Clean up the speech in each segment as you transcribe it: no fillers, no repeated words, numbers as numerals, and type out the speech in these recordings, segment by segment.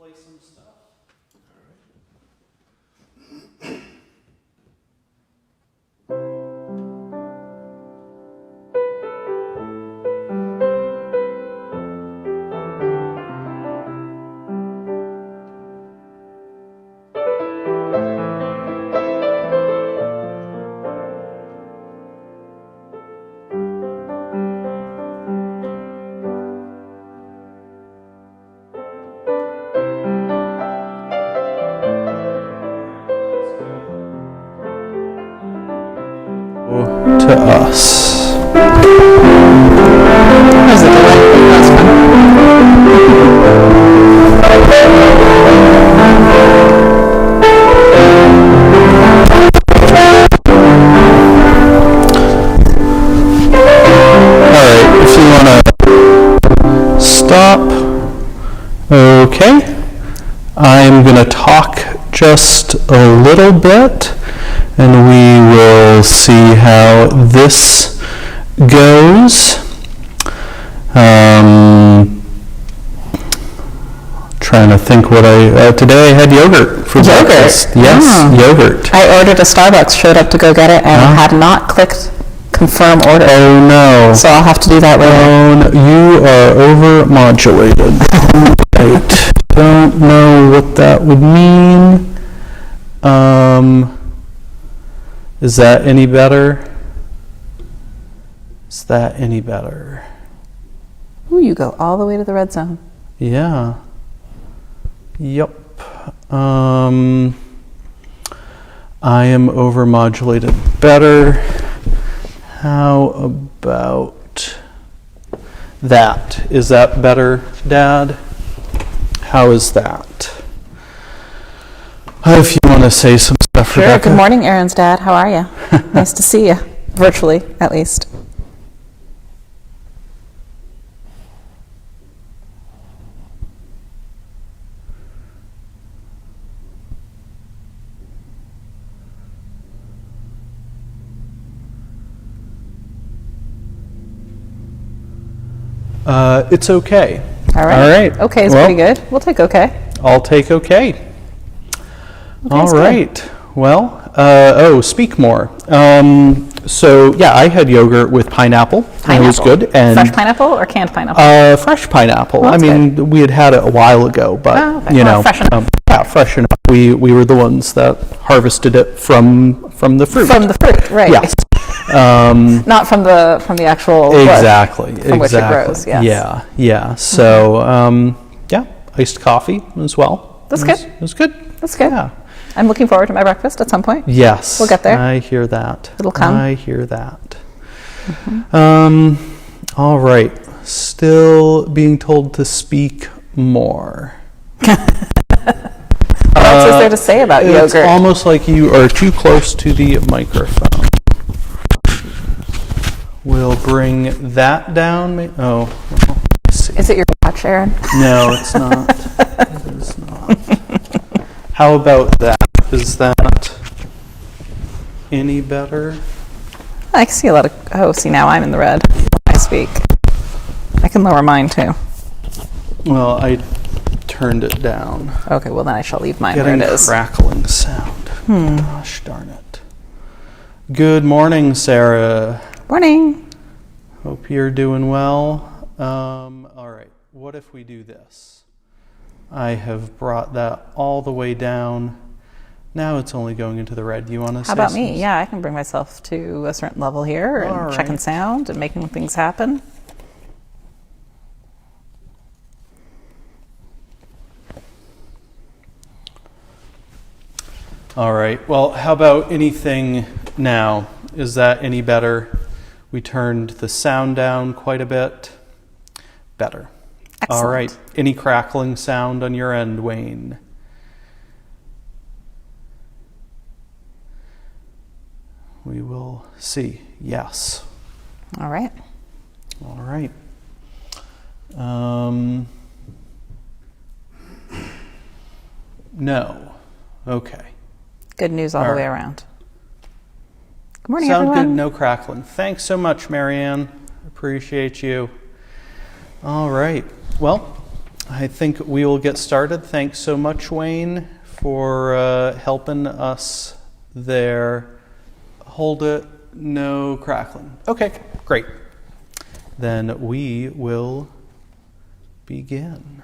play some stuff. To us. There's a delay. That's fun. Alright, if you want to stop. Okay. I'm going to talk just a little bit, and we will see how this goes. Trying to think what today I had yogurt for breakfast. Yes, yogurt. I ordered a Starbucks, showed up to go get it, and had not clicked confirm order. Oh no. So I'll have to do that later. Oh, no. You are over-modulated. Right. Don't know what that would mean. Is that any better? Is that any better? Ooh, you go all the way to the red zone. Yeah. Yep. I am over-modulated better. How about that? Is that better, Dad? How is that? If you want to say some stuff, Sure. Rebecca. Good morning, Aaron's dad. How are you? Nice to see you, virtually at least. It's okay. All right. All right. Okay is Well, pretty good. We'll take okay. I'll take okay. All is good. right. Well, speak more. So yeah, I had yogurt with pineapple. It was good. And fresh pineapple or canned pineapple? fresh pineapple. Well, I that's mean, we had it a while ago, but okay. you Well, know, fresh enough. yeah, fresh enough. We were the ones that harvested it from the fruit. From the fruit, right? Yes. Not from the actual bush. Exactly. From which it grows, yes. Yeah. Yeah. So yeah, iced coffee as well. That's It was- good. It was good. That's good. Yeah. I'm looking forward to my breakfast at some point. Yes. We'll get there. I hear that. It'll come. I hear that. All right. Still being told to speak more. What else is there to say about It's yogurt? almost like you are too close to the microphone. We'll bring that down. Oh, well, let's see. Is it your watch, Aaron? No, it's not. It is not. How about that? Is that any better? I can see a lot of. Oh, see, now I'm in the red when I speak. I can lower mine too. Well, I turned it down. Okay, well then I shall leave mine Getting where it is. crackling sound. Gosh darn it. Good morning, Sarah. Morning. Hope you're doing well. All right, what if we do this? I have brought that all the way down. Now it's only going into the red. You want to say How about some- me? Yeah, I can bring myself to a certain level here and All checking right. sound and making things happen. All right. Well, how about anything now? Is that any better? We turned the sound down quite a bit. Better. Excellent. All right. Any crackling sound on your end, Wayne? We will see. Yes. All right. All right. No. Okay. Good news all All the way right. around. Good morning, Sound everyone. good, no crackling. Thanks so much, Marianne. Appreciate you. All right. Well, I think we will get started. Thanks so much, Wayne, for helping us there. Hold it, no crackling. Okay, great. Then we will begin.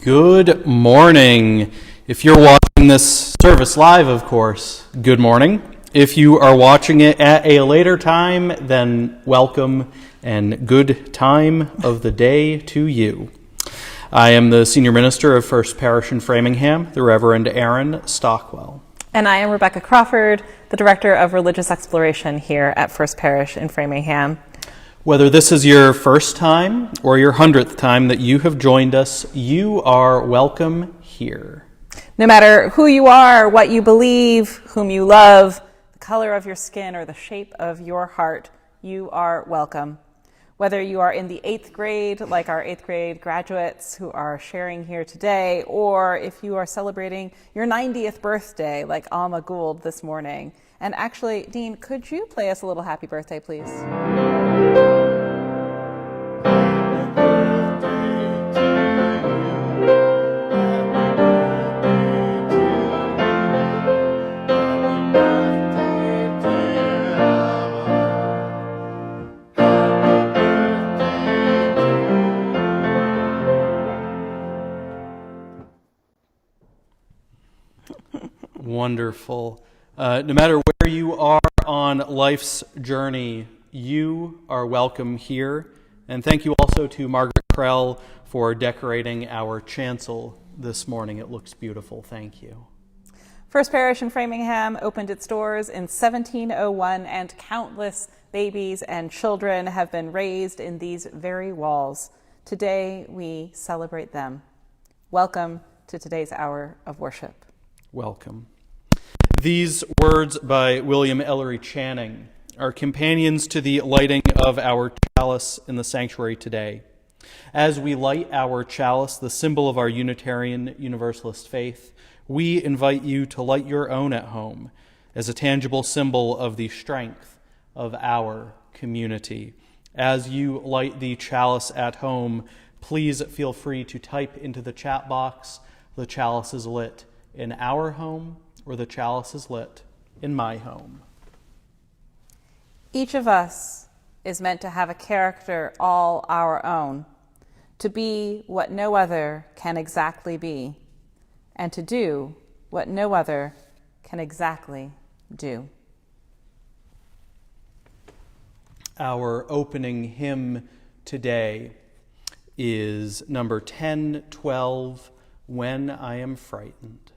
Good morning. If you're watching this service live, of course, good morning. If you are watching it at a later time, then welcome and good time of the day to you. I am the Senior Minister of First Parish in Framingham, the Reverend Aaron Stockwell. And I am Rebecca Crawford, the Director of Religious Exploration here at First Parish in Framingham. Whether this is your first time or your 100th time that you have joined us, you are welcome here. No matter who you are, what you believe, whom you love, the color of your skin, or the shape of your heart, you are welcome. Whether you are in the 8th grade, like our 8th grade graduates who are sharing here today, or if you are celebrating your 90th birthday, like Alma Gould this morning. And actually, Dean, could you play us a little happy birthday, please? Happy birthday to you. Wonderful. No matter where you are on life's journey, you are welcome here. And thank you also to Margaret Krell for decorating our chancel this morning. It looks beautiful. Thank you. First Parish in Framingham opened its doors in 1701, and countless babies and children have been raised in these very walls. Today, we celebrate them. Welcome to today's hour of worship. Welcome. These words by William Ellery Channing are companions to the lighting of our chalice in the sanctuary today. As we light our chalice, the symbol of our Unitarian Universalist faith, we invite you to light your own at home as a tangible symbol of the strength of our community. As you light the chalice at home, please feel free to type into the chat box, "The chalice is lit in our home," or "The chalice is lit in my home." Each of us is meant to have a character all our own, to be what no other can exactly be, and to do what no other can exactly do. Our opening hymn today is number 1012, "When I Am Frightened."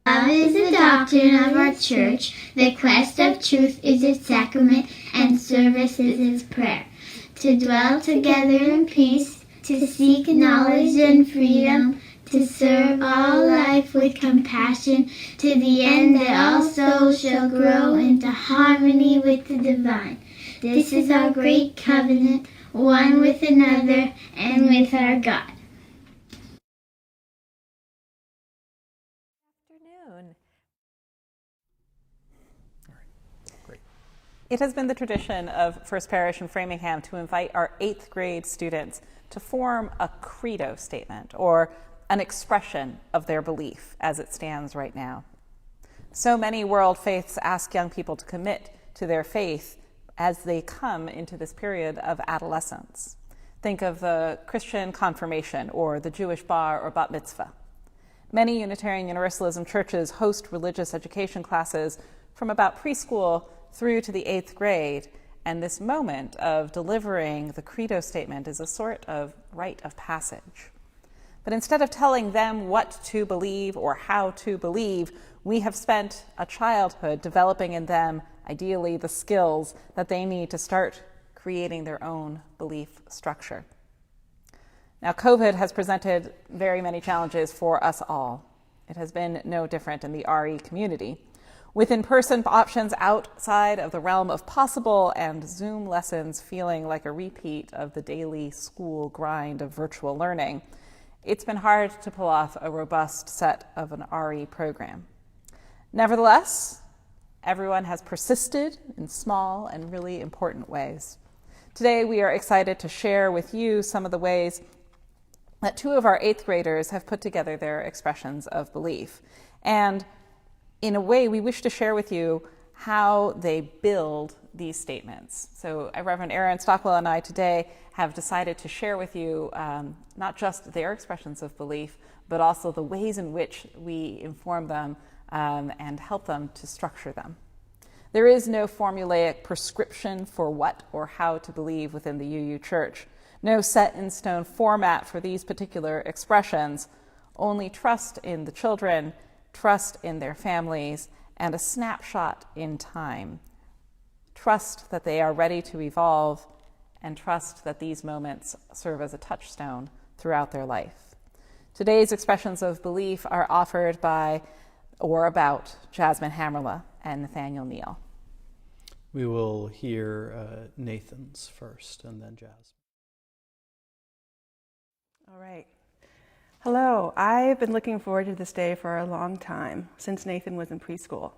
Love is the doctrine of our church. The quest of truth is its sacrament, and service is its prayer. To dwell together in peace, to seek knowledge and freedom, to serve all life with compassion, to the end that all souls shall grow into harmony with the divine. This is our great covenant, one with another and with our God. Afternoon. It has been the tradition of First Parish in Framingham to invite our 8th grade students to form a credo statement, or an expression of their belief as it stands right now. So many world faiths ask young people to commit to their faith as they come into this period of adolescence. Think of the Christian confirmation or the Jewish bar or bat mitzvah. Many Unitarian Universalism churches host religious education classes from about preschool through to the 8th grade, and this moment of delivering the credo statement is a sort of rite of passage. But instead of telling them what to believe or how to believe, we have spent a childhood developing in them, ideally, the skills that they need to start creating their own belief structure. Now, COVID has presented very many challenges for us all. It has been no different in the RE community, with in-person options outside of the realm of possible and Zoom lessons feeling like a repeat of the daily school grind of virtual learning. It's been hard to pull off a robust set of an RE program. Nevertheless, everyone has persisted in small and really important ways. Today, we are excited to share with you some of the ways that 2 of our 8th graders have put together their expressions of belief. And in a way, we wish to share with you how they build these statements. So Reverend Aaron Stockwell and I today have decided to share with you not just their expressions of belief, but also the ways in which we inform them and help them to structure them. There is no formulaic prescription for what or how to believe within the UU Church. No set-in-stone format for these particular expressions, only trust in the children, trust in their families, and a snapshot in time. Trust that they are ready to evolve, and trust that these moments serve as a touchstone throughout their life. Today's expressions of belief are offered by or about Jasmine Hammerla and Nathaniel Neal. We will hear Nathan's first and then Jasmine. All right. Hello. I've been looking forward to this day for a long time, since Nathan was in preschool.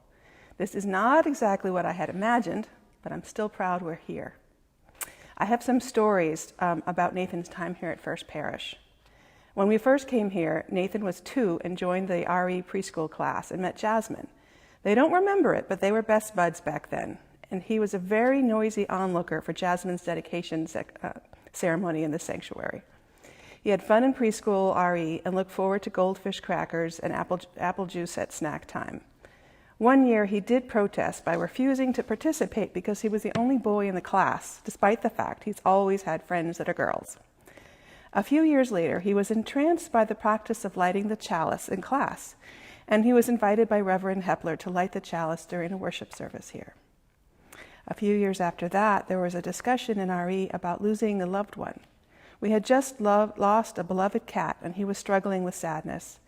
This is not exactly what I had imagined, but I'm still proud we're here. I have some stories about Nathan's time here at First Parish. When we first came here, Nathan was 2 and joined the RE preschool class and met Jasmine. They don't remember it, but they were best buds back then, and he was a very noisy onlooker for Jasmine's dedication ceremony in the sanctuary. He had fun in preschool RE and looked forward to goldfish crackers and apple juice at snack time. One year he did protest by refusing to participate because he was the only boy in the class, despite the fact he's always had friends that are girls. A few years later, he was entranced by the practice of lighting the chalice in class, and he was invited by Reverend Hepler to light the chalice during a worship service here. A few years after that, there was a discussion in RE about losing a loved one. We had just lost a beloved cat, and he was struggling with sadness.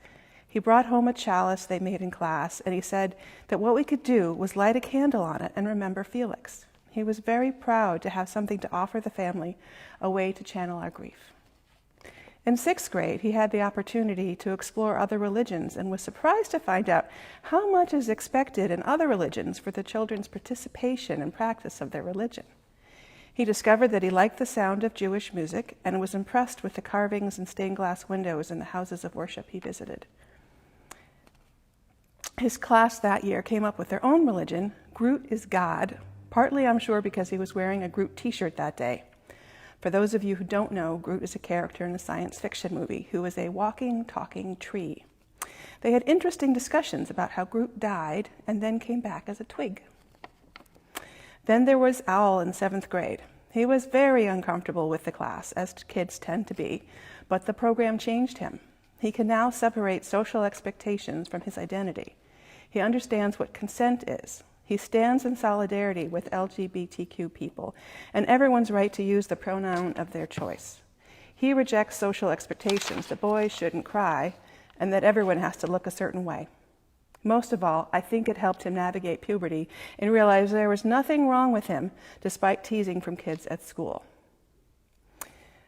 He brought home a chalice they made in class, and he said that what we could do was light a candle on it and remember Felix. He was very proud to have something to offer the family, a way to channel our grief. In 6th grade, he had the opportunity to explore other religions and was surprised to find out how much is expected in other religions for the children's participation and practice of their religion. He discovered that he liked the sound of Jewish music and was impressed with the carvings and stained glass windows in the houses of worship he visited. His class that year came up with their own religion, Groot is God, partly, I'm sure, because he was wearing a Groot t-shirt that day. For those of you who don't know, Groot is a character in a science fiction movie who is a walking, talking tree. They had interesting discussions about how Groot died and then came back as a twig. Then there was Owl in 7th grade. He was very uncomfortable with the class, as kids tend to be, but the program changed him. He can now separate social expectations from his identity. He understands what consent is. He stands in solidarity with LGBTQ people and everyone's right to use the pronoun of their choice. He rejects social expectations that boys shouldn't cry and that everyone has to look a certain way. Most of all, I think it helped him navigate puberty and realize there was nothing wrong with him despite teasing from kids at school.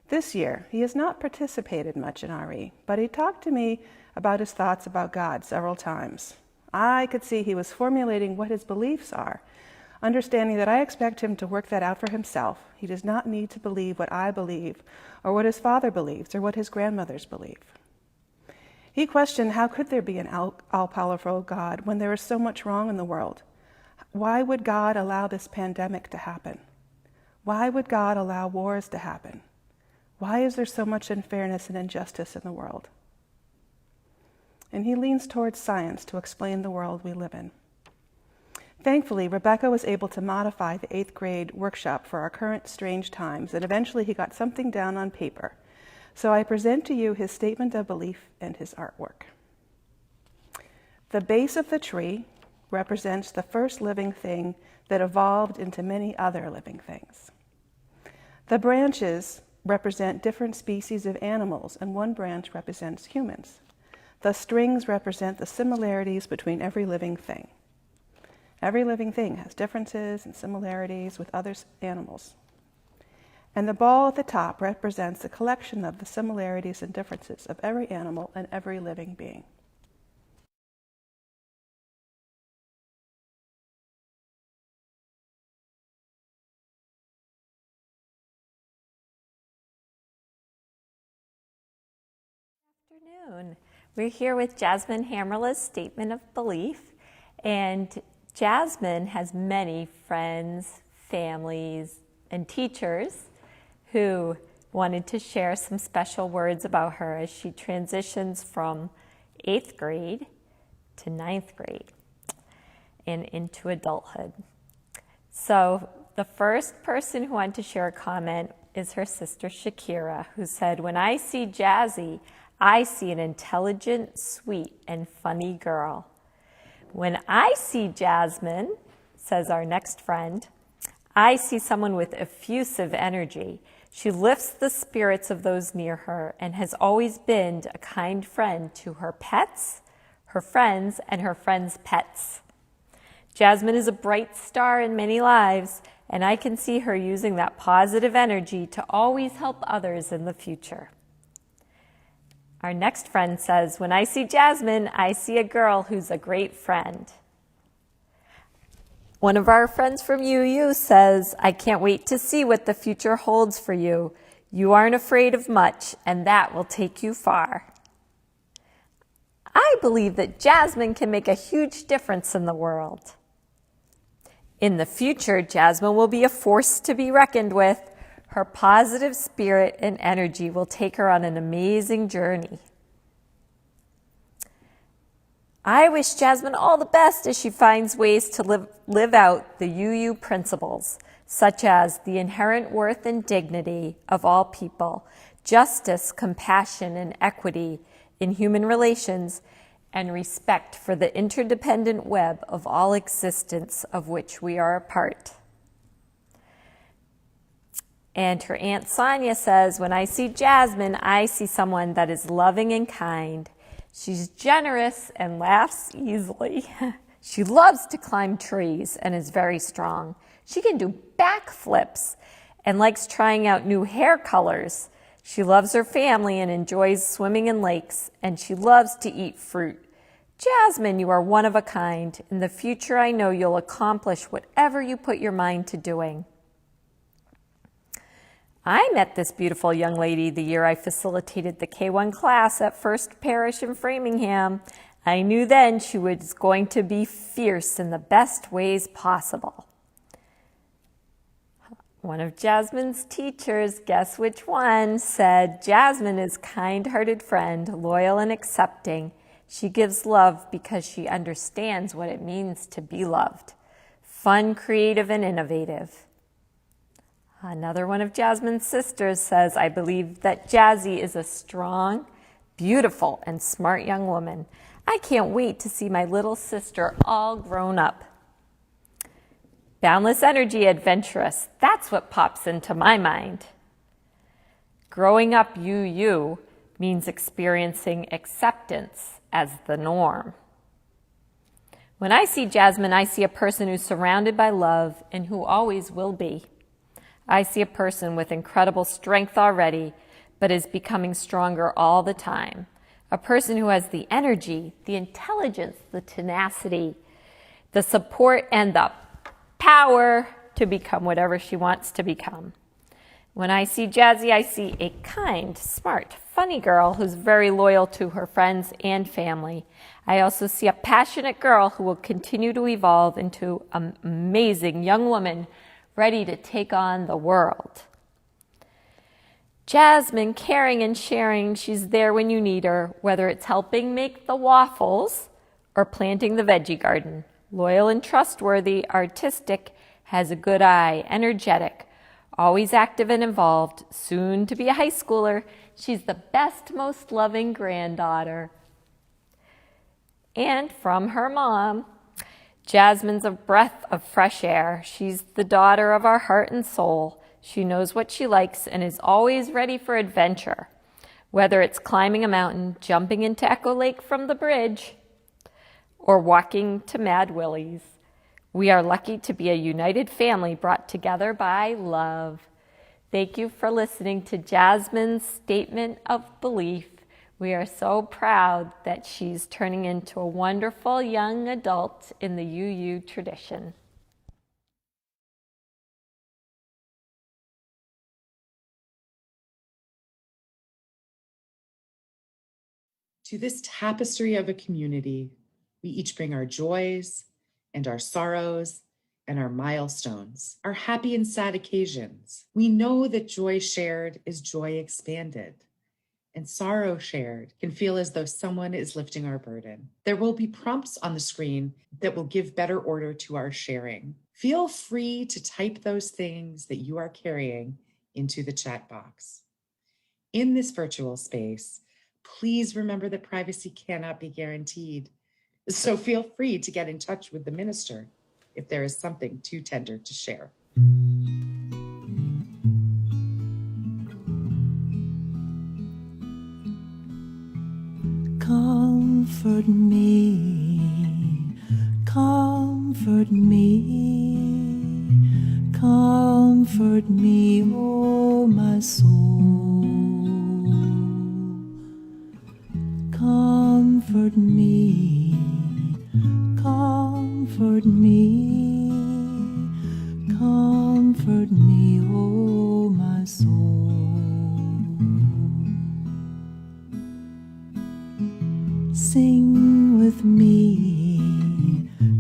This year, he has not participated much in RE, but he talked to me about his thoughts about God several times. I could see he was formulating what his beliefs are. understanding that I expect him to work that out for himself. He does not need to believe what I believe, or what his father believes, or what his grandmothers believe. He questioned, how could there be an all-powerful God when there is so much wrong in the world? Why would God allow this pandemic to happen? Why would God allow wars to happen? Why is there so much unfairness and injustice in the world? And he leans towards science to explain the world we live in. Thankfully, Rebecca was able to modify the 8th grade workshop for our current strange times, and eventually he got something down on paper. So I present to you his statement of belief and his artwork. The base of the tree represents the first living thing that evolved into many other living things. The branches represent different species of animals, and one branch represents humans. The strings represent the similarities between every living thing. Every living thing has differences and similarities with other animals. And the ball at the top represents the collection of the similarities and differences of every animal and every living being. Afternoon. We're here with Jasmine Hammerl's statement of belief, and Jasmine has many friends, families, and teachers who wanted to share some special words about her as she transitions from 8th grade to 9th grade and into adulthood. So the first person who wanted to share a comment is her sister Shakira, who said, "When I see Jazzy, I see an intelligent, sweet, and funny girl. When I see Jasmine," says our next friend, "I see someone with effusive energy. She lifts the spirits of those near her and has always been a kind friend to her pets, her friends, and her friends' pets. Jasmine is a bright star in many lives, and I can see her using that positive energy to always help others in the future." Our next friend says, "When I see Jasmine, I see a girl who's a great friend." One of our friends from UU says, "I can't wait to see what the future holds for you. You aren't afraid of much, and that will take you far." I believe that Jasmine can make a huge difference in the world. In the future, Jasmine will be a force to be reckoned with. Her positive spirit and energy will take her on an amazing journey. I wish Jasmine all the best as she finds ways to live out the UU principles, such as the inherent worth and dignity of all people, justice, compassion, and equity in human relations, and respect for the interdependent web of all existence of which we are a part. And her Aunt Sonia says, "When I see Jasmine, I see someone that is loving and kind. She's generous and laughs easily. She loves to climb trees and is very strong. She can do backflips and likes trying out new hair colors. She loves her family and enjoys swimming in lakes, and she loves to eat fruit. Jasmine, you are one of a kind. In the future, I know you'll accomplish whatever you put your mind to doing." I met this beautiful young lady the year I facilitated the K1 class at First Parish in Framingham. I knew then she was going to be fierce in the best ways possible. One of Jasmine's teachers, guess which one, said, "Jasmine is a kind-hearted friend, loyal and accepting. She gives love because she understands what it means to be loved. Fun, creative, and innovative." Another one of Jasmine's sisters says, "I believe that Jazzy is a strong, beautiful, and smart young woman. I can't wait to see my little sister all grown up." Boundless energy, adventurous. That's what pops into my mind. Growing up UU means experiencing acceptance as the norm. When I see Jasmine, I see a person who's surrounded by love and who always will be. I see a person with incredible strength already, but is becoming stronger all the time. A person who has the energy, the intelligence, the tenacity, the support, and the power to become whatever she wants to become. When I see Jazzy, I see a kind, smart, funny girl who's very loyal to her friends and family. I also see a passionate girl who will continue to evolve into an amazing young woman ready to take on the world. Jasmine, caring and sharing, she's there when you need her, whether it's helping make the waffles or planting the veggie garden. Loyal and trustworthy, artistic, has a good eye, energetic, always active and involved, soon to be a high schooler. She's the best, most loving granddaughter. And from her mom, Jasmine's a breath of fresh air. She's the daughter of our heart and soul. She knows what she likes and is always ready for adventure, whether it's climbing a mountain, jumping into Echo Lake from the bridge, or walking to Mad Willie's. We are lucky to be a united family brought together by love. Thank you for listening to Jasmine's statement of belief. We are so proud that she's turning into a wonderful young adult in the UU tradition. To this tapestry of a community, we each bring our joys and our sorrows and our milestones, our happy and sad occasions. We know that joy shared is joy expanded, and sorrow shared can feel as though someone is lifting our burden. There will be prompts on the screen that will give better order to our sharing. Feel free to type those things that you are carrying into the chat box. In this virtual space, please remember that privacy cannot be guaranteed. So feel free to get in touch with the minister if there is something too tender to share. Comfort me, comfort me, comfort me, oh my soul. Comfort me, comfort me, comfort me, oh my soul. Sing with me,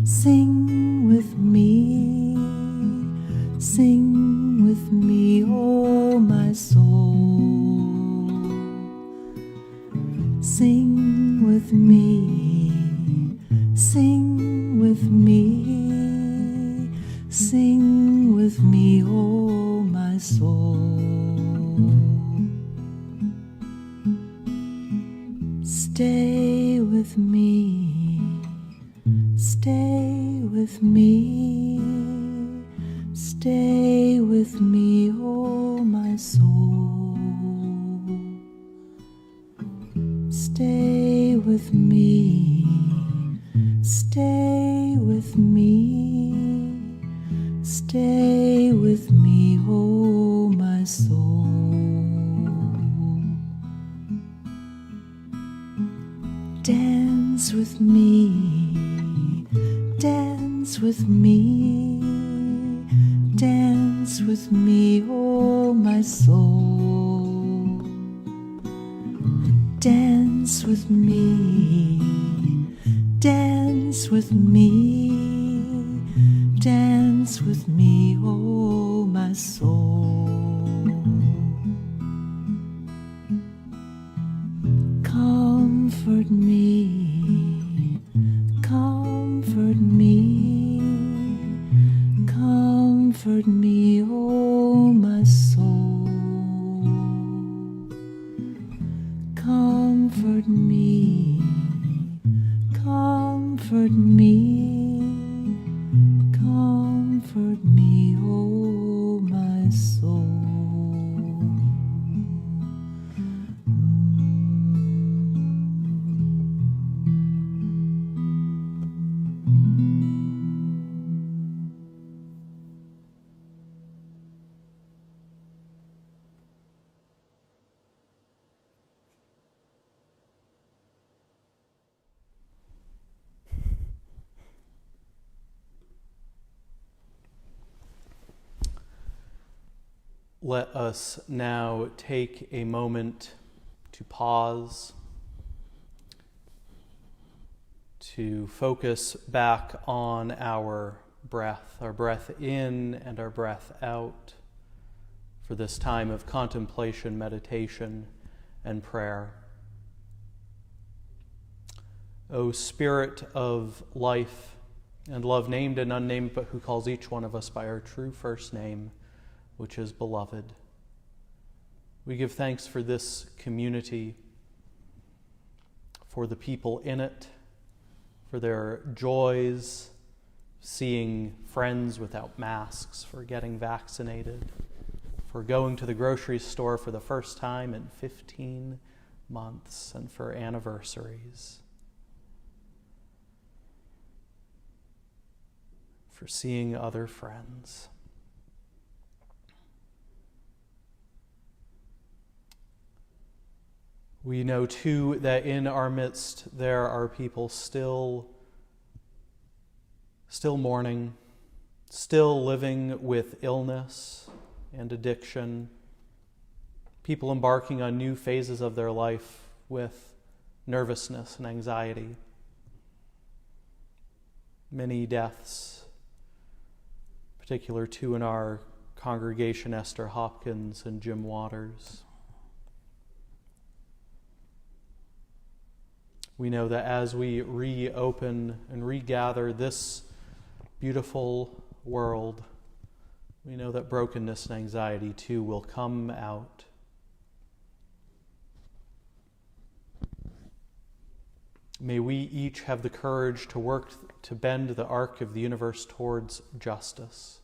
sing with me, sing with me, oh my soul. Sing with me, sing with me, sing with me, oh my soul. Stay with me, stay with me, stay with me, oh my soul. Stay with me, stay with me, stay with me, oh my soul. Dance with me, dance with me, dance with me, oh my soul. Dance with me, dance with me, dance with me, oh my soul. Comfort me, comfort me, comfort me, oh my soul. Comfort me, comfort me, comfort me, oh my soul. let us now take a moment to pause, to focus back on our breath in and our breath out, for this time of contemplation, meditation, and prayer. O Spirit of life and love, named and unnamed, but who calls each one of us by our true first name, which is beloved. We give thanks for this community, for the people in it, for their joys, seeing friends without masks, for getting vaccinated, for going to the grocery store for the first time in 15 months, and for anniversaries, for seeing other friends. We know, too, that in our midst there are people still mourning, still living with illness and addiction, people embarking on new phases of their life with nervousness and anxiety. Many deaths, particular two in our congregation, Esther Hopkins and Jim Waters. We know that as we reopen and regather this beautiful world, we know that brokenness and anxiety too will come out. May we each have the courage to work to bend the arc of the universe towards justice,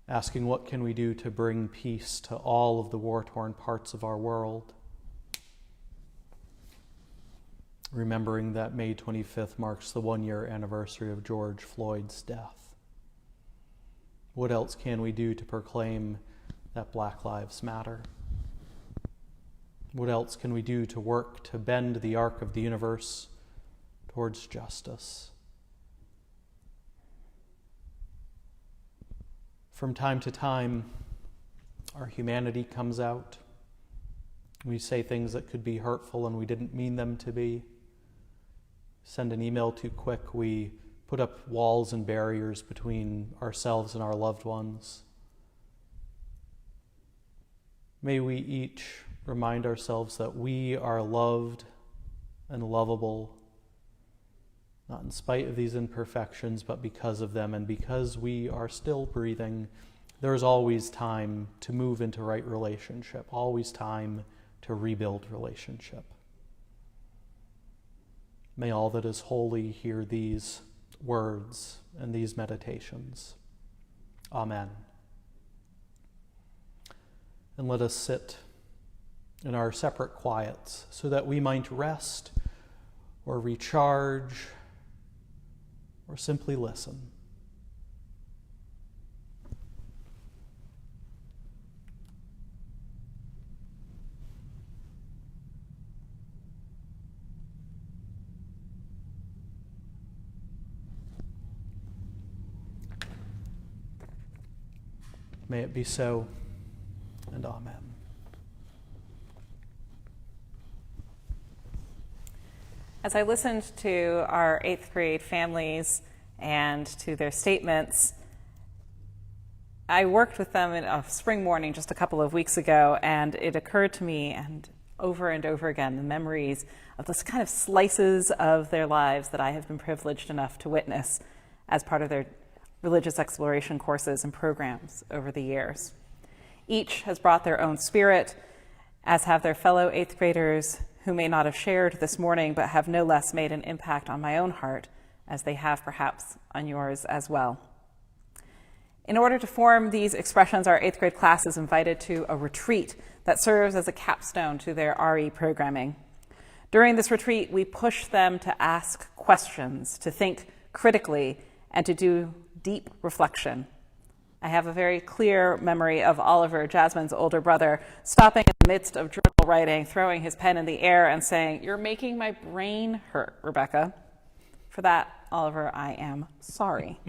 asking what can we do to bring peace to all of the war-torn parts of our world. Remembering that May 25th marks the one-year anniversary of George Floyd's death. What else can we do to proclaim that Black Lives Matter? What else can we do to work to bend the arc of the universe towards justice? From time to time, our humanity comes out. We say things that could be hurtful and we didn't mean them to be. Send an email too quick, we put up walls and barriers between ourselves and our loved ones. May we each remind ourselves that we are loved and lovable, not in spite of these imperfections, but because of them. And because we are still breathing, there's always time to move into right relationship, always time to rebuild relationship. May all that is holy hear these words and these meditations. Amen. And let us sit in our separate quiets so that we might rest or recharge or simply listen. May it be so, and amen. As I listened to our 8th grade families and to their statements, I worked with them in a spring morning just a couple of weeks ago, and it occurred to me, and over again, the memories of this kind of slices of their lives that I have been privileged enough to witness as part of their religious exploration courses and programs over the years. Each has brought their own spirit, as have their fellow 8th graders who may not have shared this morning, but have no less made an impact on my own heart, as they have perhaps on yours as well. In order to form these expressions, our 8th grade class is invited to a retreat that serves as a capstone to their RE programming. During this retreat, we push them to ask questions, to think critically, and to do deep reflection. I have a very clear memory of Oliver, Jasmine's older brother, stopping in the midst of journal writing, throwing his pen in the air and saying, "You're making my brain hurt, Rebecca." For that, Oliver, I am sorry.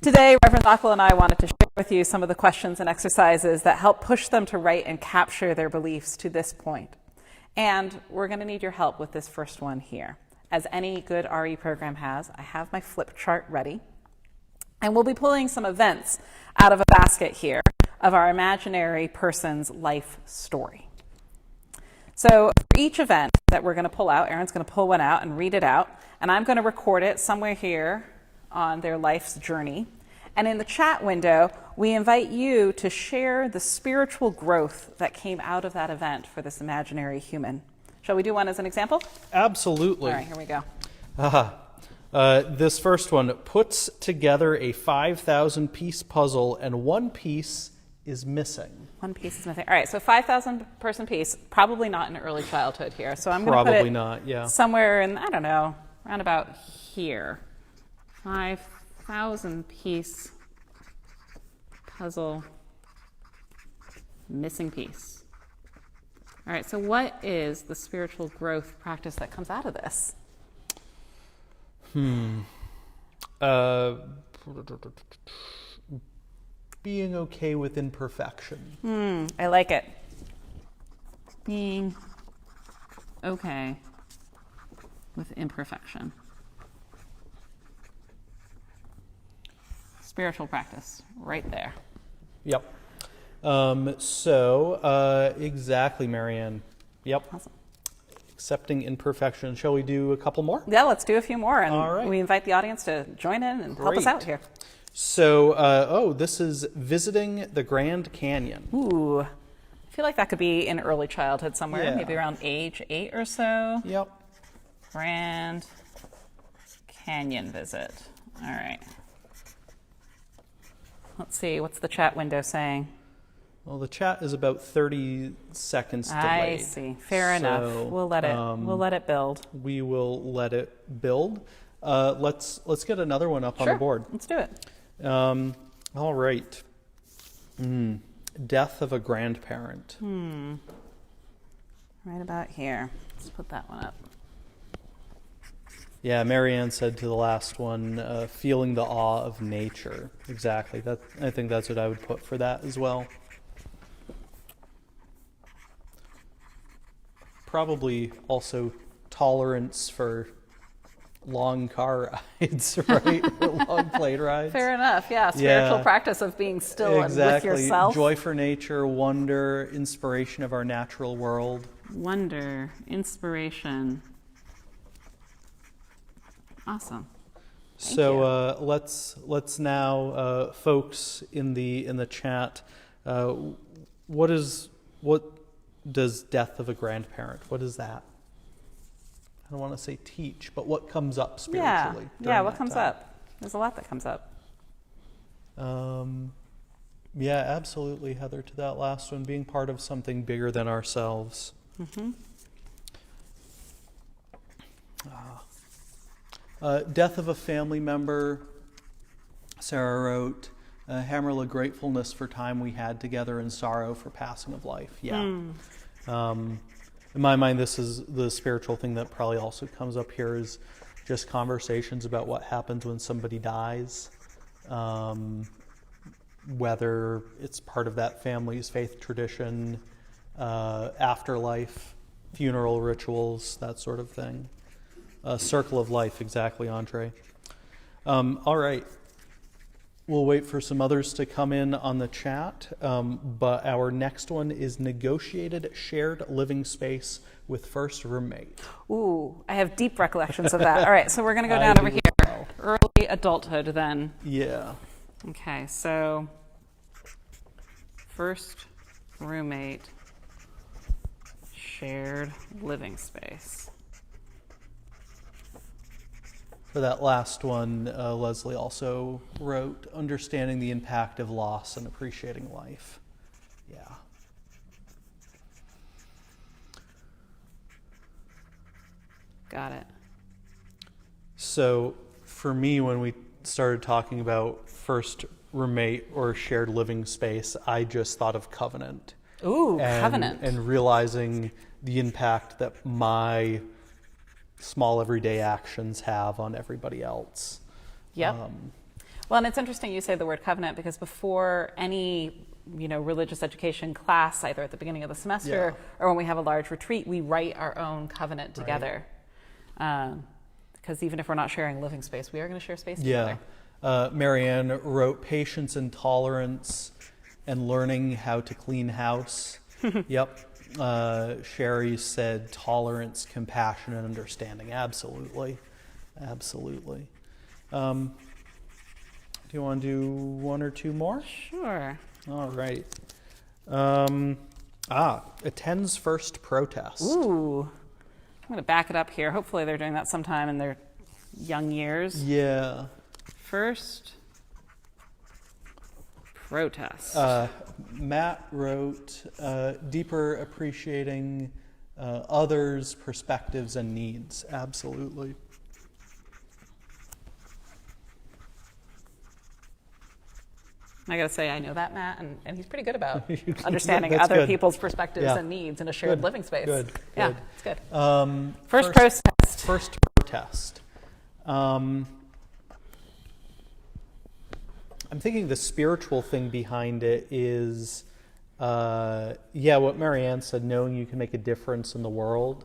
Today, Reverend Ockel and I wanted to share with you some of the questions and exercises that help push them to write and capture their beliefs to this point. And we're going to need your help with this first one here. As any good RE program has, I have my flip chart ready. And we'll be pulling some events out of a basket here of our imaginary person's life story. So for each event that we're going to pull out, Aaron's going to pull one out and read it out, and I'm going to record it somewhere here on their life's journey. And in the chat window, we invite you to share the spiritual growth that came out of that event for this imaginary human. Shall we do one as an example? Absolutely. All right, here we go. This first one puts together a 5,000-piece puzzle, and one piece is missing. One piece is missing. All right, so 5,000 person piece, probably not in early childhood here. So I'm going to put it not, yeah. somewhere in, I don't know, around about here. 5,000 piece puzzle, missing piece. All right, so what is the spiritual growth practice that comes out of this? Being okay with imperfection. I like it. Being okay with imperfection. Spiritual practice, right there. Yep. Exactly, Marianne. Yep. Awesome. Accepting imperfection. Shall we do a couple more? Yeah, let's do a few more, and All right. we invite the audience to join in and help us Great. out here. So, this is visiting the Grand Canyon. Ooh, I feel like that could be in early childhood somewhere, Yeah. maybe around age 8 or so. Yep. Grand Canyon visit. All right. Let's see, what's the chat window saying? Well, the chat is about 30 seconds delayed. I see. Fair enough. We'll let it build. We will let it build. Let's get another one up on the board. Let's do it. All right. Death of a grandparent. Right about here. Let's put that one up. Yeah, Marianne said to the last one, feeling the awe of nature. Exactly. I think that's what I would put for that as well. Probably also tolerance for long car rides, right? Long plane rides. Fair enough. Yeah, spiritual practice of being still and with yourself. Joy for nature, wonder, inspiration of our natural world. Wonder, inspiration. Awesome. So let's now, folks in the chat, what does death of a grandparent? What is that? I don't want to say teach, but what comes up spiritually? Yeah. What comes up? There's a lot that comes up. Yeah, absolutely, Heather. To that last one, being part of something bigger than ourselves. Death of a family member. Sarah wrote, Hammerla, gratefulness for time we had together and sorrow for passing of life. Yeah. In my mind, this is the spiritual thing that probably also comes up here is just conversations about what happens when somebody dies, whether it's part of that family's faith tradition, afterlife, funeral rituals, that sort of thing. Circle of life, exactly, Andre. All right. We'll wait for some others to come in on the chat, but our next one is negotiated shared living space with first roommate. Ooh, I have deep recollections of that. All right, so we're going to go down over here. Well. Early adulthood then. Yeah. Okay, so first roommate, shared living space. For that last one, Leslie also wrote, understanding the impact of loss and appreciating life. Yeah. Got it. So for me, when we started talking about first roommate or shared living space, I just thought of covenant. Ooh, covenant. And realizing the impact that my small everyday actions have on everybody else. Yep. Well, and it's interesting you say the word covenant, because before any religious education class, either at the beginning of the semester or when we have a large retreat, we write our own covenant together. Because even if we're not sharing living space, we are going to share space together. Marianne wrote patience and tolerance and learning how to clean house. Yep. Sherry said tolerance, compassion, and understanding. Absolutely. Absolutely. Do you want to do one or two more? Sure. All right. Attends first protest. Ooh. I'm going to back it up here. Hopefully they're doing that sometime in their young years. Yeah. First protest. Matt wrote, deeper appreciating others' perspectives and needs. Absolutely. I got to say, I know that Matt, and he's pretty good about understanding That's other good. people's perspectives Yeah. and needs in a shared Good. living space. Good. Yeah, Good. it's good. First protest. First protest. I'm thinking the spiritual thing behind it is, what Marianne said, knowing you can make a difference in the world.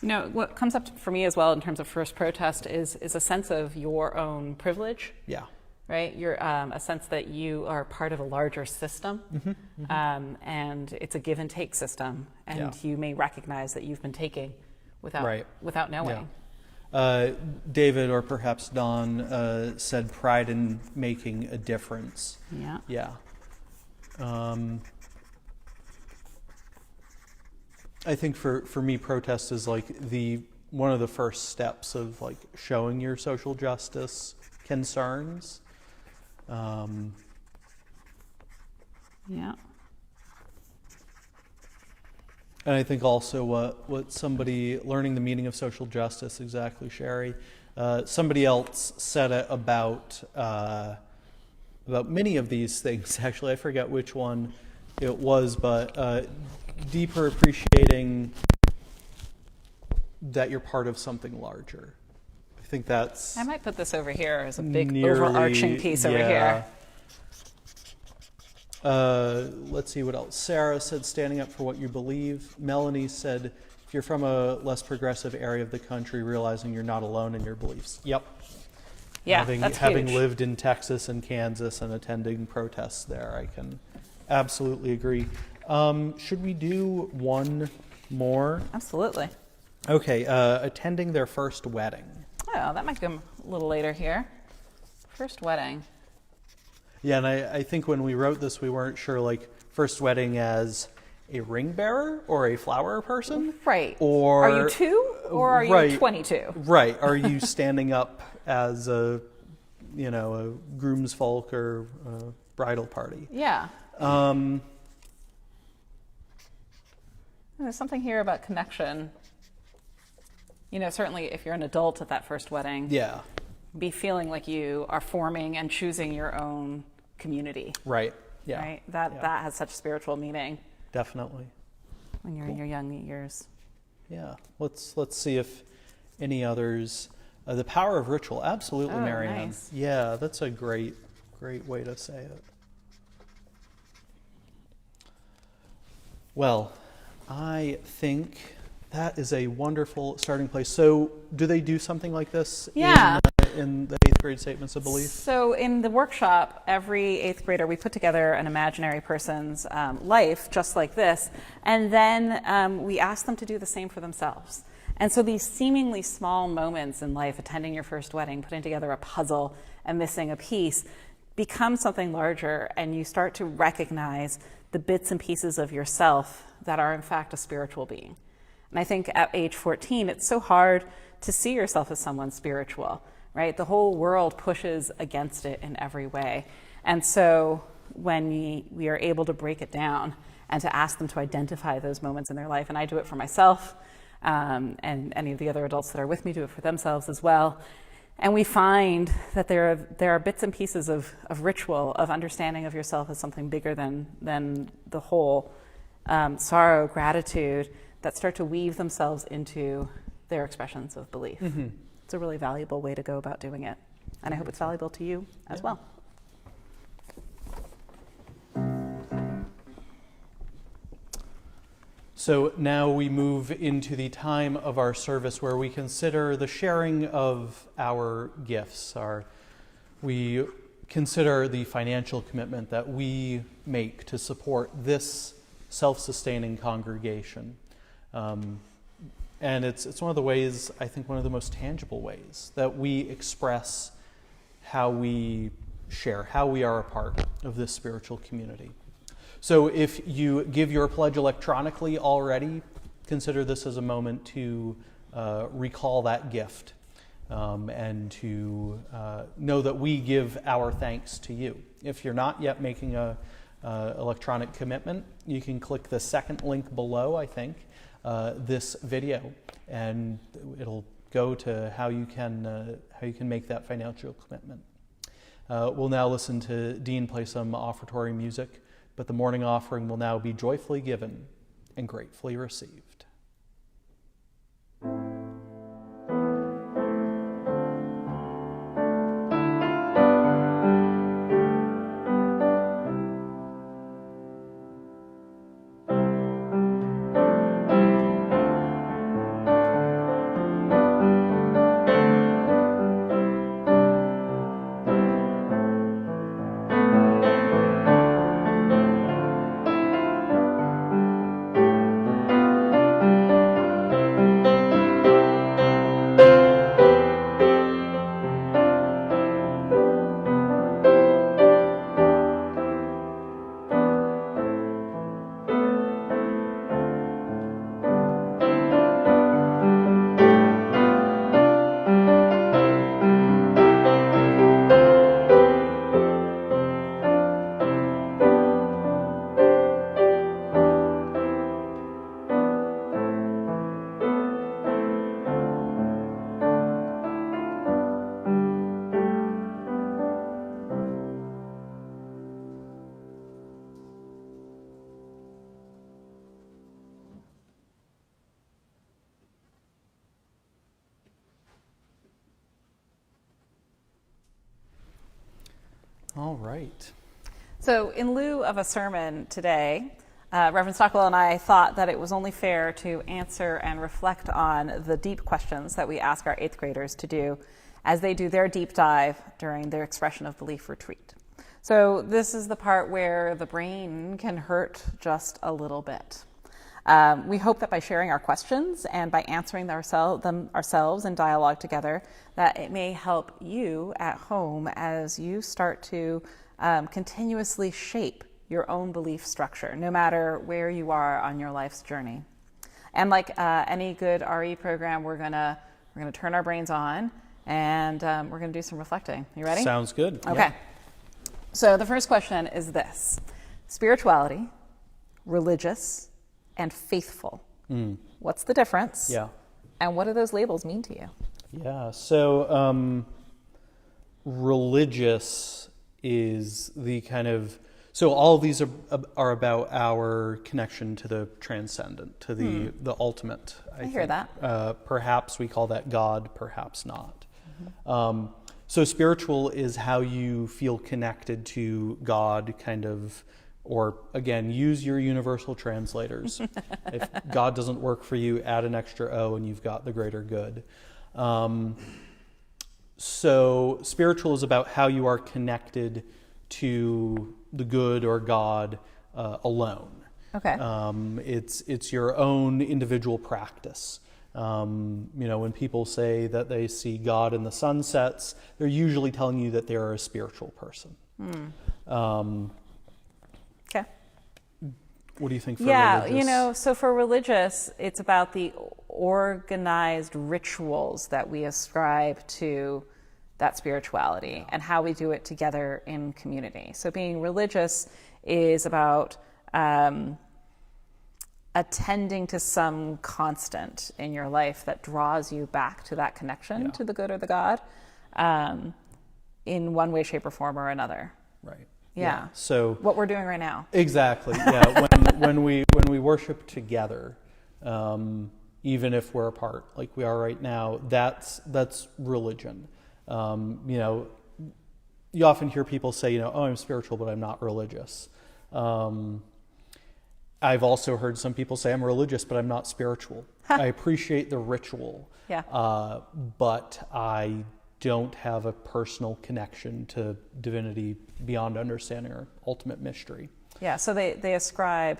What comes up for me as well in terms of first protest is a sense of your own privilege. Yeah. Right? You're a sense that you are part of a larger system, and it's a give and take system, and you may recognize that you've been taking without knowing. Yeah. David, or perhaps Don, said pride in making a difference. Yeah. Yeah. I think for me, protest is like one of the first steps of like showing your social justice concerns. Yeah. And I think also what somebody learning the meaning of social justice, exactly, Sherry. Somebody else said it about many of these things. Actually, I forget which one it was, but deeper appreciating that you're part of something larger. I think that's. I might put this over here as a big overarching piece over here. Let's see what else. Sarah said standing up for what you believe. Melanie said if you're from a less progressive area of the country, realizing you're not alone in your beliefs. Yep. Yeah, having huge. lived in Texas and Kansas and attending protests there, I can absolutely agree. Should we do one more? Absolutely. Okay, attending their first wedding. Oh, that might come a little later here. First wedding. Yeah, and I think when we wrote this, we weren't sure, like, first wedding as a ring bearer or a flower person? Right. Or are you 2 or are you 22? Right. Are you standing up as a groom's folk or a bridal party? Yeah. There's something here about connection. Certainly if you're an adult at that first wedding. Yeah. Be feeling like you are forming and choosing your own community. Right. Yeah. Right? That has such spiritual meaning. Definitely. When you're in your young years. Yeah. Let's see if any others. The power of ritual. Absolutely, Oh, Marianne. nice. Yeah, that's a great way to say it. Well, I think that is a wonderful starting place. So, do they do something like this in the 8th grade statements of belief? So in the workshop, every 8th grader, we put together an imaginary person's life, just like this, and then we ask them to do the same for themselves. And so these seemingly small moments in life, attending your first wedding, putting together a puzzle and missing a piece, become something larger, and you start to recognize the bits and pieces of yourself that are in fact a spiritual being. And I think at age 14, it's so hard to see yourself as someone spiritual, right? The whole world pushes against it in every way. And so when we are able to break it down and to ask them to identify those moments in their life, and I do it for myself, and any of the other adults that are with me do it for themselves as well. And we find that there are bits and pieces of ritual, of understanding of yourself as something bigger than the whole, sorrow, gratitude, that start to weave themselves into their expressions of belief. It's a really valuable way to go about doing it. And I hope it's valuable to you as well. So now we move into the time of our service where we consider the sharing of our gifts. We consider the financial commitment that we make to support this self-sustaining congregation. And it's one of the ways, I think one of the most tangible ways that we express how we share, how we are a part of this spiritual community. So if you give your pledge electronically already, consider this as a moment to recall that gift and to know that we give our thanks to you. If you're not yet making a electronic commitment, you can click the second link below, I think, this video, and it'll go to how you can make that financial commitment. We'll now listen to Dean play some offertory music, but the morning offering will now be joyfully given and gratefully received. All right. So in lieu of a sermon today, Reverend Stockwell and I thought that it was only fair to answer and reflect on the deep questions that we ask our 8th graders to do as they do their deep dive during their expression of belief retreat. So this is the part where the brain can hurt just a little bit. We hope that by sharing our questions and by answering them ourselves in dialogue together, that it may help you at home as you start to continuously shape your own belief structure, no matter where you are on your life's journey. And like any good RE program, we're gonna turn our brains on, and we're gonna do some reflecting. You ready? Sounds good. Okay. Yeah. So the first question is this: spirituality, religious, and faithful. What's the difference? Yeah. And what do those labels mean to you? Yeah. So religious is the kind of, so all of these are about our connection to the transcendent, to the ultimate. I hear that. Perhaps we call that God, perhaps not. So spiritual is how you feel connected to God, kind of, or again, use your universal translators. If God doesn't work for you, add an extra O and you've got the greater good. So spiritual is about how you are connected to the good or God alone. Okay. It's your own individual practice. When people say that they see God in the sunsets, they're usually telling you that they're a spiritual person. Okay. What do you think for religious? religious? So for religious, it's about the organized rituals that we ascribe to that spirituality and how we do it together in community. So being religious is about attending to some constant in your life that draws you back to that connection to the good or the God in one way, shape, or form or another. Right. Yeah. So what we're doing right now. Exactly. Yeah. when we worship together, even if we're apart like we are right now. That's religion. You know, you often hear people say, you know, oh, I'm spiritual, but I'm not religious. I've also heard some people say I'm religious, but I'm not spiritual. I appreciate the ritual, but I don't have a personal connection to divinity beyond understanding or ultimate mystery. Yeah, so they ascribe,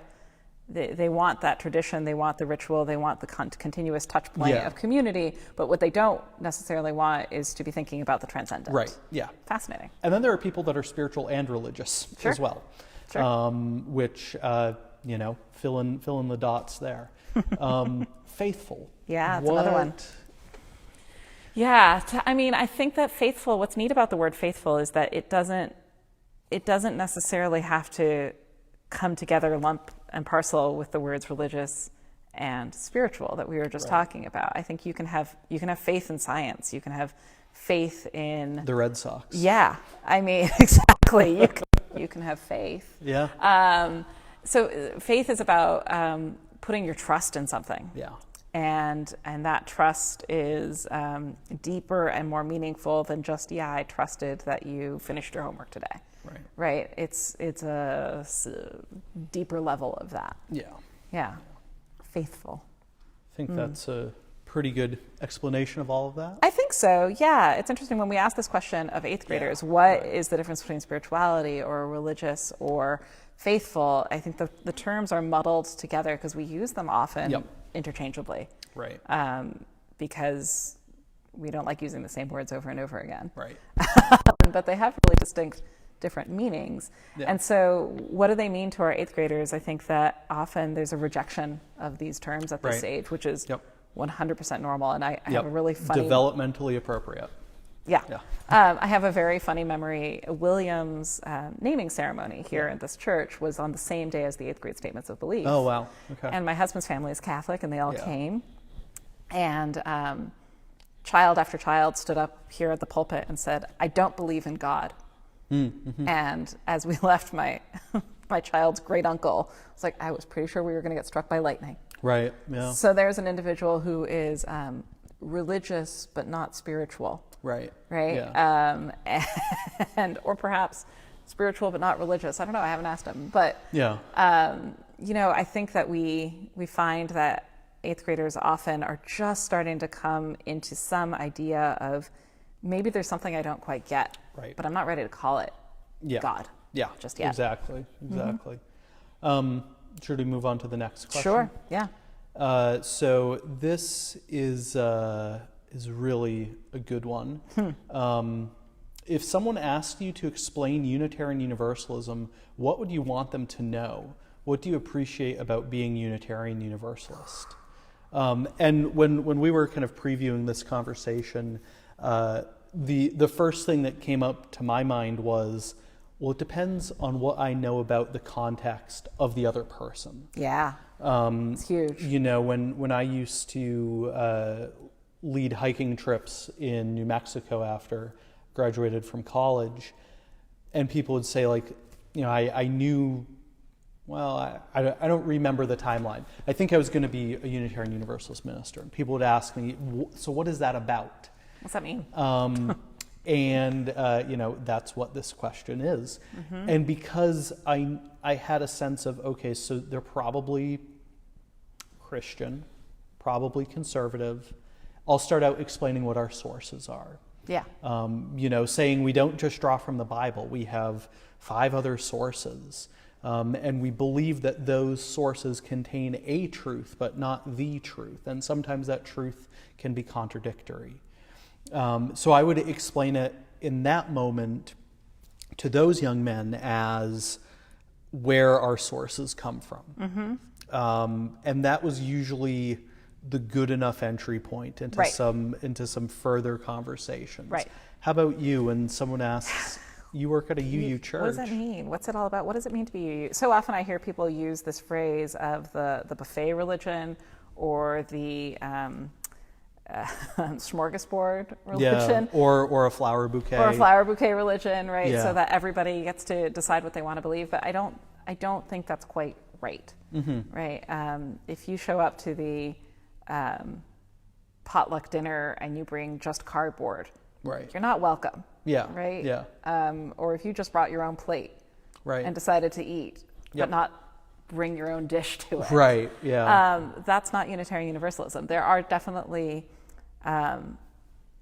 they want that tradition, they want the ritual, they want the continuous touch point of community, but what they don't necessarily want is to be thinking about the transcendent. Right, yeah. Fascinating. And then there are people that are spiritual and religious as well, which, you know, fill in the dots there. Faithful. Yeah, it's another one. Yeah, I mean, I think that faithful, what's neat about the word faithful is that it doesn't necessarily have to come together lump and parcel with the words religious and spiritual that we were just talking about. I think you can have faith in science. You can have faith in the Red Sox. Yeah, I mean, exactly. You can have faith. Yeah. So faith is about putting your trust in something. Yeah. And that trust is deeper and more meaningful than just, I trusted that you finished your homework today. Right. Right. It's a deeper level of that. Yeah. Yeah. Faithful. I think that's a pretty good explanation of all of that. I think so. Yeah. It's interesting when we ask this question of 8th graders, what is the difference between spirituality or religious or faithful? I think the terms are muddled together because we use them often interchangeably. Right. Because we don't like using the same words over and over again. Right. But they have really distinct different meanings. Yeah. And so what do they mean to our 8th graders? I think that often there's a rejection of these terms at this age, which is 100% normal. And I have a really funny... Developmentally appropriate. Yeah. I have a very funny memory. William's naming ceremony here at this church was on the same day as the 8th grade statements of belief. Oh, wow. Okay. And my husband's family is Catholic, and they all came. And child after child stood up here at the pulpit and said, I don't believe in God. Mm-hmm. And as we left, my child's great uncle was like, I was pretty sure we were going to get struck by lightning. Right, yeah. So there's an individual who is religious but not spiritual. Right. Right? Yeah. And or perhaps spiritual but not religious. I don't know. I haven't asked him. But, you know, I think that we find that 8th graders often are just starting to come into some idea of maybe there's something I don't quite get, but I'm not ready to call it God just yet. Exactly. Should we move on to the next question? Sure, yeah. So this is really a good one. If someone asked you to explain Unitarian Universalism, what would you want them to know? What do you appreciate about being Unitarian Universalist? And when we were kind of previewing this conversation, the first thing that came up to my mind was, well, it depends on what I know about the context of the other person. Yeah, it's huge. You know, when I used to lead hiking trips in New Mexico after graduated from college, and people would say, like, you know, I knew, well, I don't remember the timeline. I think I was going to be a Unitarian Universalist minister. And people would ask me, so what is that about? What's that mean? And, you know, that's what this question is. Mm-hmm. And because I had a sense of, okay, so they're probably Christian, probably conservative. I'll start out explaining what our sources are. Yeah. You know, saying we don't just draw from the Bible. We have 5 other sources. And we believe that those sources contain a truth, but not the truth. And sometimes that truth can be contradictory. So I would explain it in that moment to those young men as where our sources come from. Mm-hmm. And that was usually the good enough entry point into some further conversations. Right. How about you? When someone asks, you work at a UU church. What does that mean? What's it all about? What does it mean to be UU? So often I hear people use this phrase of the buffet religion or the smorgasbord religion. Yeah, or a flower bouquet. Or a flower bouquet religion, right? Yeah. So that everybody gets to decide what they want to believe. But I don't think that's quite right, right? If you show up to the potluck dinner and you bring just cardboard, Right. you're not welcome. Yeah. Right? Yeah. Or if you just brought your own plate Right. and decided to eat, Yep. but not bring your own dish to it. Right. Yeah. That's not Unitarian Universalism. There are definitely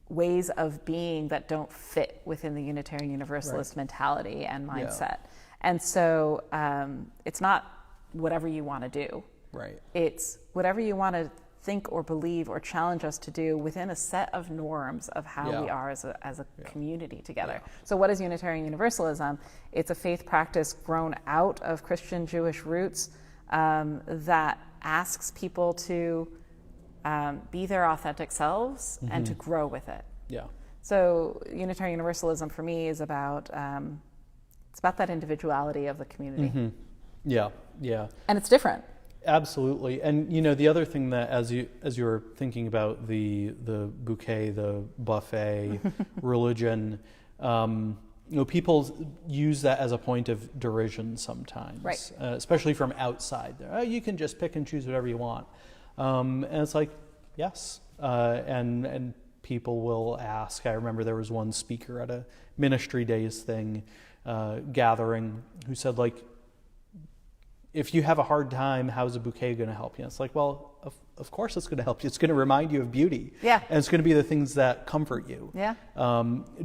ways of being that don't fit within the Unitarian Universalist mentality and mindset. And so it's not whatever you want to do. Right. It's whatever you want to think or believe or challenge us to do within a set of norms of how we are as a community together. So what is Unitarian Universalism? It's a faith practice grown out of Christian Jewish roots that asks people to be their authentic selves and to grow with it. Yeah. So Unitarian Universalism for me is about it's about that individuality of the community. Yeah. Yeah. And it's different. Absolutely. And you know, the other thing that as you were thinking about the bouquet, the buffet, religion, you know, people use that as a point of derision sometimes, Right. Especially from outside. Oh, you can just pick and choose whatever you want, and it's like, yes, and people will ask. I remember there was one speaker at a ministry days thing, gathering, who said, like, if you have a hard time, how's a bouquet going to help you? And it's like, well, of course it's going to help you. It's going to remind you of beauty. Yeah. And it's going to be the things that comfort you. Yeah.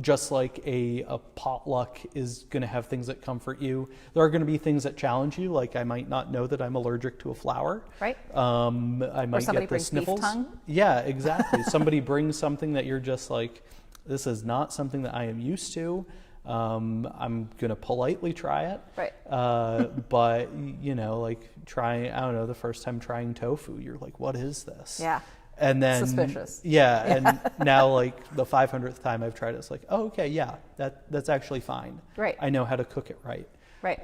Just like a potluck is going to have things that comfort you. There are going to be things that challenge you. Like I might not know that I'm allergic to a flower. Right. I might somebody get the brings beef sniffles. tongue. Yeah, exactly. Somebody brings something that you're just like, this is not something that I am used to. I'm going to politely try it. Right. But, you know, like trying, I don't know, the first time trying tofu, you're like, what is this? Yeah. And then, Suspicious. Yeah. And now, like, the 500th time I've tried it, it's like, oh, okay, yeah, that's actually fine. Right. I know how to cook it right. Right.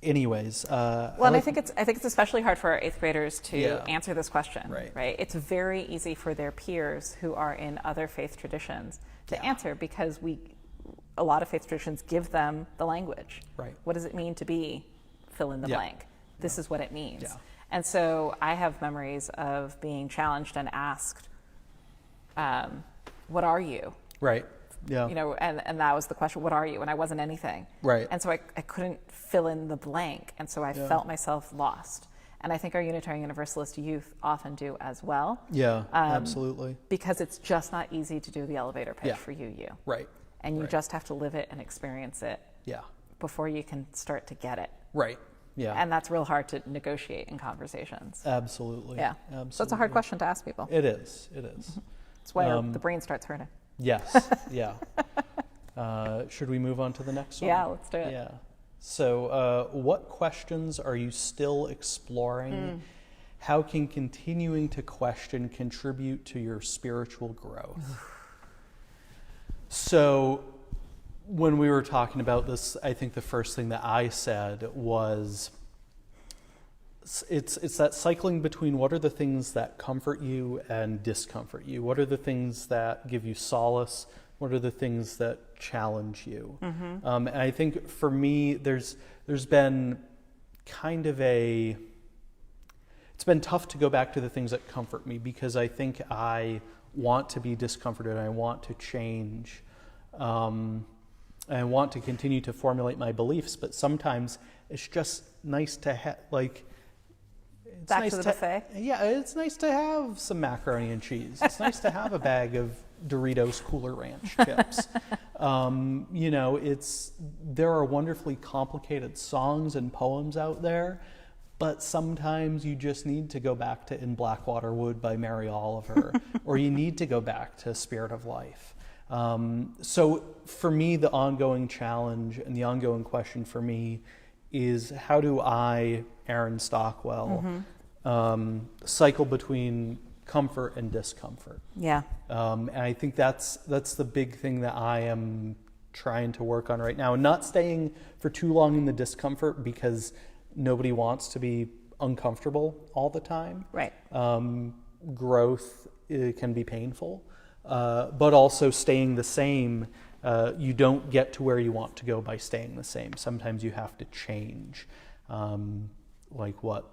Anyways. Well, and I think it's especially hard for our eighth graders to answer this question. Right. It's very easy for their peers who are in other faith traditions to answer because a lot of faith traditions give them the language. Right. What does it mean to be fill in the blank? This is what it means. Yeah. And so I have memories of being challenged and asked, what are you? Right. Yeah. You know, and that was the question, what are you? And I wasn't anything. Right. And so I couldn't fill in the blank. And so I felt myself lost. And I think our Unitarian Universalist youth often do as well. Yeah, absolutely. Because it's just not easy to do the elevator pitch for you. Right. And you just have to live it and experience it Yeah. before you can start to get it. Right. Yeah. And that's real hard to negotiate in conversations. Absolutely. Yeah. Absolutely. So it's a hard question to ask people. It is. It is. That's why the brain starts hurting. Yes. Yeah. Should we move on to the next one? Yeah, let's do it. Yeah. So, what questions are you still exploring? How can continuing to question contribute to your spiritual growth? So, when we were talking about this, I think the first thing that I said was it's that cycling between what are the things that comfort you and discomfort you? What are the things that give you solace? What are the things that challenge you? And I think for me, there's been kind of it's been tough to go back to the things that comfort me because I think I want to be discomforted and I want to change. And I want to continue to formulate my beliefs, but sometimes it's just nice to have, like, it's Back nice to the buffet? Yeah, it's nice to have some macaroni and cheese. It's nice to have a bag of Doritos Cooler Ranch chips. You know, there are wonderfully complicated songs and poems out there, but sometimes you just need to go back to In Blackwater Wood by Mary Oliver, or you need to go back to Spirit of Life. So for me, the ongoing challenge and the ongoing question for me is how do I, Aaron Stockwell, cycle between comfort and discomfort? Yeah. And I think that's the big thing that I am trying to work on right now, and not staying for too long in the discomfort because nobody wants to be uncomfortable all the time. Right. Growth can be painful, but also staying the same. You don't get to where you want to go by staying the same. Sometimes you have to change. like what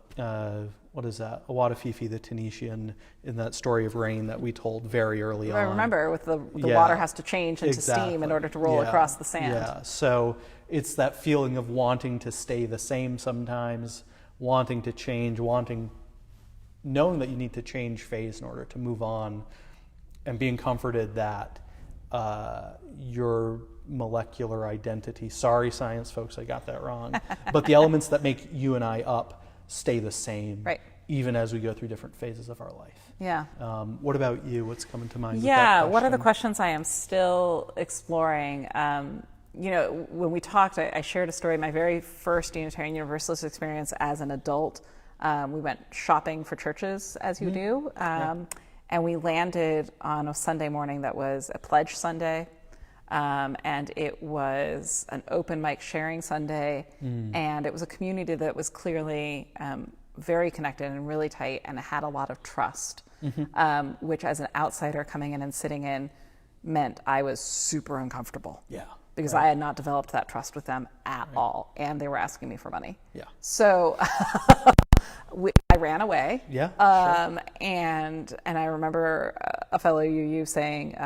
is that? Awadafifi, the Tunisian, in that story of rain that we told very early on. I remember with the Yeah. water has to change into Exactly. steam in order to roll Yeah. across the sand. Yeah, so it's that feeling of wanting to stay the same sometimes, wanting to change, knowing that you need to change phase in order to move on, and being comforted that your molecular identity, sorry science folks, I got that wrong, but the elements that make you and I up stay the same, Right. even as we go through different phases of our life. Yeah. What about you? What's coming to mind? Yeah, With that what are the question? questions I am still exploring? When we talked, I shared a story, my very first Unitarian Universalist experience as an adult. We went shopping for churches, as you do, and we landed on a Sunday morning that was a pledge Sunday, and it was an open mic sharing Sunday, and it was a community that was clearly very connected and really tight and had a lot of trust, which as an outsider coming in and sitting in meant I was super uncomfortable. Yeah. Because right. I had not developed that trust with them at all, and they were asking me for money. Yeah. So I ran away. Yeah, sure. And I remember a fellow UU saying,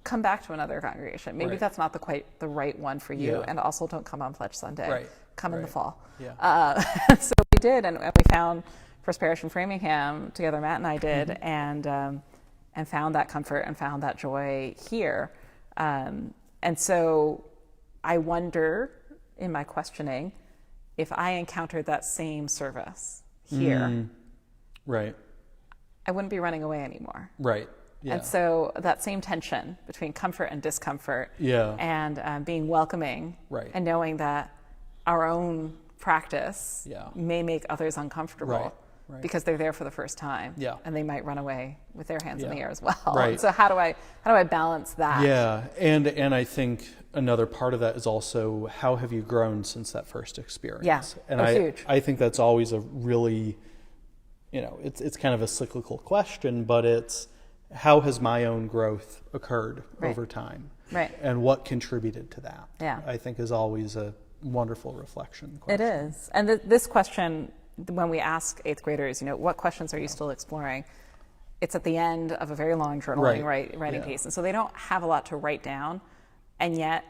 come back to another congregation. Maybe Right. that's not quite the right one for you, Yeah. and also don't come on Pledge Sunday. Right. Come in the Right. fall. Yeah. So we did, and we found First Parish in Framingham together. Matt and I did, and found that comfort and found that joy here. And so I wonder in my questioning if I encountered that same service here, Right. I wouldn't be running away anymore. Right. Yeah. And so that same tension between comfort and discomfort Yeah. and being welcoming Right. and knowing that our own practice Yeah. may make others uncomfortable Right. Right. because they're there for the first time, Yeah. and they might run away with their hands in Yeah. the air as well. Right. And so how do I balance that? Yeah, and I think another part of that is also how have you grown since that first experience? Yeah. And Huge. I think that's always a really, it's kind of a cyclical question, but it's how has my own growth occurred Right. over time? Right. And what contributed to that? Yeah. I think is always a wonderful reflection It question. is. And this question, when we ask eighth graders, what questions are you still exploring? It's at the end of a very long journaling writing Yeah. piece. And so they don't have a lot to write down. And yet,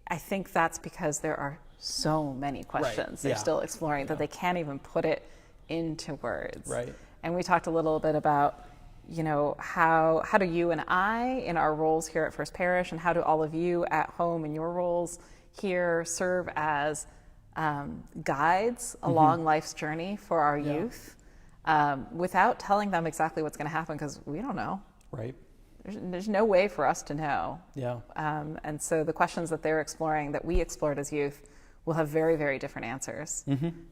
I think that's because there are so many questions they're Yeah. still exploring that they can't even put it into words. Right. And we talked a little bit about, how do you and I, in our roles here at First Parish, and how do all of you at home in your roles here serve as guides along life's journey for our youth, without telling them exactly what's going to happen, because we don't know. Right. There's no way for us to know. Yeah. And so the questions that they're exploring, that we explored as youth, will have very, very different answers,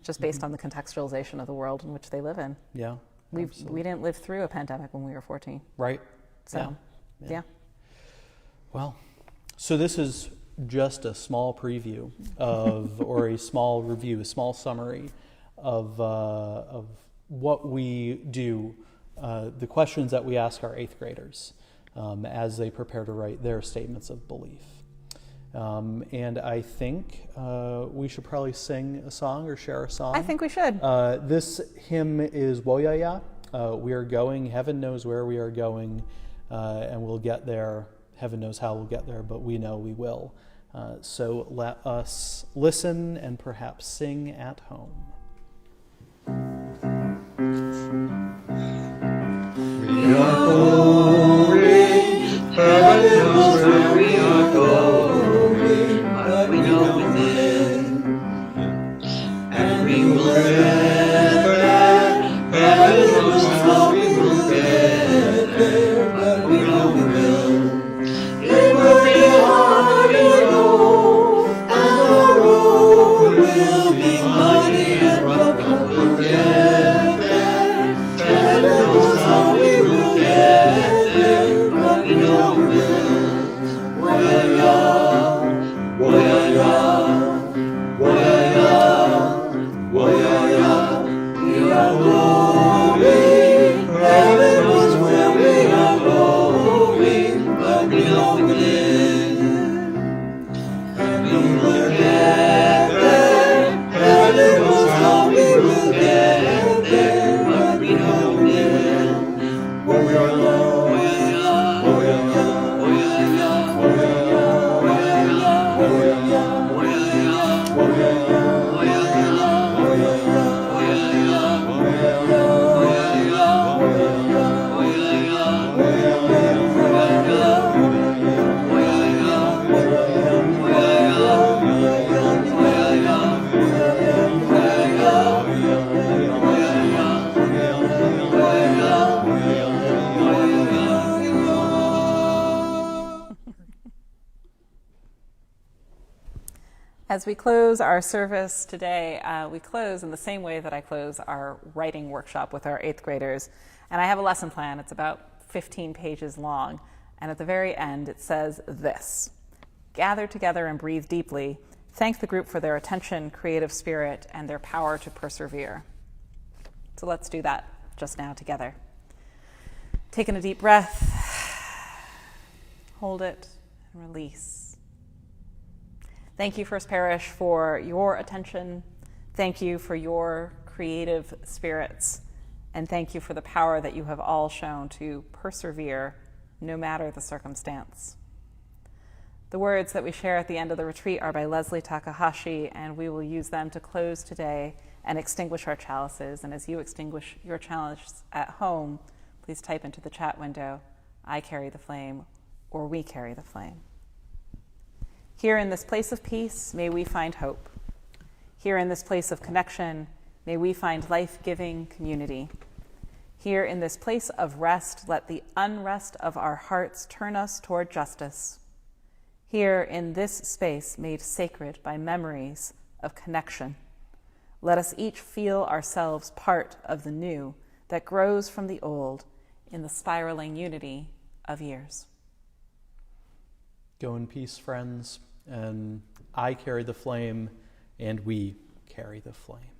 just based on the contextualization of the world in which they live in. Yeah. We didn't live through a pandemic when we were 14. Right. So, yeah. Well, so this is just a small preview of, or a small review, a small summary of what we do, the questions that we ask our eighth graders as they prepare to write their statements of belief. And I think we should probably sing a song or share a song. I think we should. This hymn is Woyaya. We are going, heaven knows where we are going, and we'll get there. Heaven knows how we'll get there, but we know we will. So let us listen and perhaps sing at home. We are going, heaven knows where we are going, but we know within, and we will get there. Heaven knows how we will get there, but we know we will. It will be hard, and the road will be muddy and rough, but we'll get there. Heaven knows how we will get there, but we know we will. Woyaya, woyaya, woyaya, woyaya. We are going, As we close our service today, we close in the same way that I close our writing workshop with our 8th graders. And I have a lesson plan. It's about 15 pages long. And at the very end, it says this: gather together and breathe deeply. Thank the group for their attention, creative spirit, and their power to persevere. So let's do that just now together. Taking a deep breath, hold it, and release. Thank you, First Parish, for your attention. Thank you for your creative spirits. And thank you for the power that you have all shown to persevere no matter the circumstance. The words that we share at the end of the retreat are by Leslie Takahashi, and we will use them to close today and extinguish our chalices. And as you extinguish your chalice at home, please type into the chat window, "I carry the flame," or "We carry the flame." Here in this place of peace, may we find hope. Here in this place of connection, may we find life-giving community. Here in this place of rest, let the unrest of our hearts turn us toward justice. Here in this space made sacred by memories of connection, let us each feel ourselves part of the new that grows from the old in the spiraling unity of years. Go in peace, friends, and I carry the flame, and we carry the flame.